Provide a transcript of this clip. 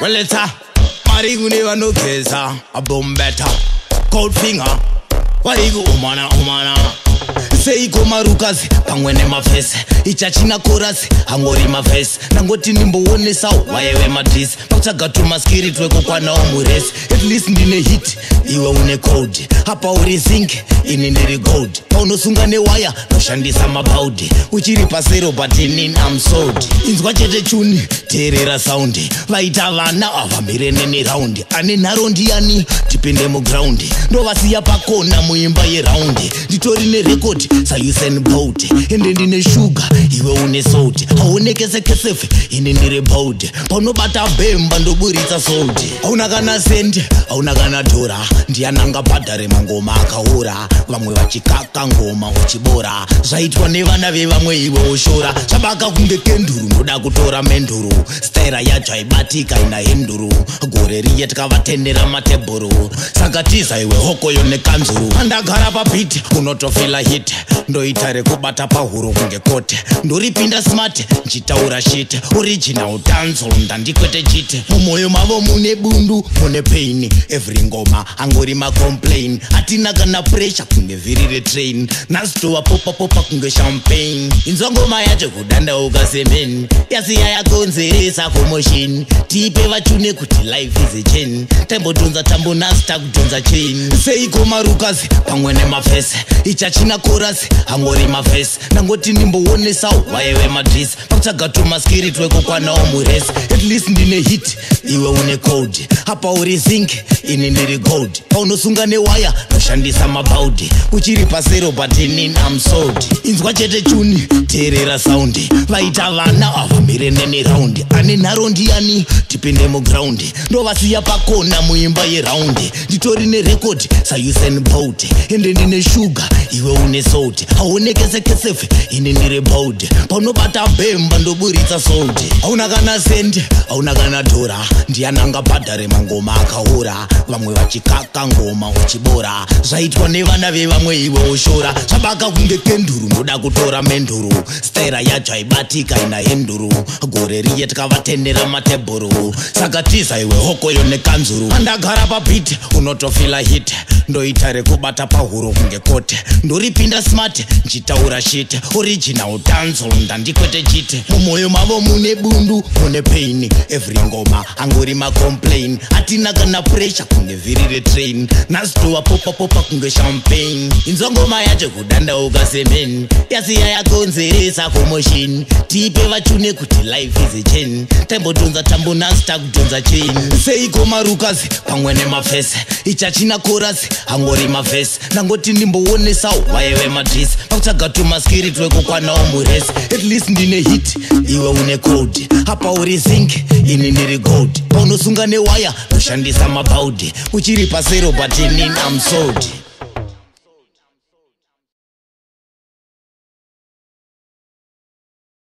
Well, it's a Marigune no kesa, a boom better, cold finger. Why you umana? Say go marukazi, pangwene mafese. Ichachina korasi, hangori mafese. Nangoti nimbo one sao, waewe madris. Pakchaga tu maskiri tweko kwa na omures. At least ndine hit, iwe une code. Hapa uri zinc, inindiri gold. Pauno sungane waya, no shandisa mabaudi. Uchiri pasero batinin I'm sold. Inzwa chete chuni, terera soundi. Vaita vana avamire nene roundi. Ane narondi yani, tipinde mu groundi. Ndo vasiya pakona muimba ye roundi. Ditori ne record, sayusen boat. Ende ndine sugar, iwe une salt. Haonekese kesefe, inindiri boat. Pauno bata bemba ndo burita salt. Hauna kana send, hauna kana dora. Ndiananga padare mangoma akaura. Vamwe vachikaka ngoma uchibora. Zvaitwa nevana vevamwe iwe ushora. Chabaka kunge kenduru ndoda kutora menduru. Staira yacho aibatika ina henduru. Gore riye tikavatendera matebhuru. Sakatiza iwe hoko yone kanzuru. Andagara papiti unotofila hit. Ndoita rekubata pahuro kunge kote. Ndoripinda smart nchitaura shit. Original dancehall ndandikwete chite. Mumoyo mavo mune bundu mune pain. Every ngoma angori ma complain. Atina kana pressure kunge virire train. Nastowa popa kunge champagne. Inzwa ngoma yacho kudanda ukasemen. Yasiya yakonzeresa commotion. Tipe vachune kuti life is a chain. Tembo tunza tambo nasta kutunza chain. Seiko marukazi pangwene mafese. Ichachina korasi hangori mafese. Nangoti nimbo one sao waewe madris. Pakchaga tu maskiri tweko kwa na omures. At least ndine hit iwe une code. Hapa uri zinc inindiri gold. Pauno sungane waya no shandisa mabaudi. Uchiri pasero batinin I'm sold. Inzwa chete chuni terera soundi. Vaita vana avamire nene roundi. Ane narondi yani tipinde mu groundi. Ndo vasiya pakona muimba ye roundi. Ditori ne record sayusen boat. Ende ndine sugar iwe une salt. Haonekese kesefe inindiri bold. Pauno bata bemba ndo burita salt. Hauna kana send, hauna kana dora. Ndiananga padare mangoma akaura. Vamwe vachikaka ngoma uchibora. Zvaitwa nevana vevamwe iwe ushora. Chabaka kunge kenduru ndoda kutora menduru. Staira yacho aibatika ina henduru. Gore riye tikavatendera matebhuru. Sakatiza iwe hoko yone kanzuru. Andagara papiti unotofila hit. Ndoita rekubata pahuro kunge kote. Ndoripinda smart nchitaura shit. Original dancehall ndandikwete chite. Mumoyo mavo mune bundu mune pain. Every ngoma angori ma complain. Atina kana pressure kunge virire train. Nastowa popa kunge champagne. Inzwa ngoma yacho kudanda ukasemen. Yasiya yakonzeresa commotion. Tipe vachune kuti life is a chain. Tembo tunza tambo nasta kutunza chain. Seiko marukazi pangwene mafese. Ichachina korasi hangori mafese. Nangoti nimbo one sao waewe madris. Pakchaga tu maskiri tweko kwa na omures. At least ndine hit iwe une code. Hapa uri zinc inindiri gold. Pauno sungane waya no shandisa mabaudi. Uchiri pasero batinin I'm sold.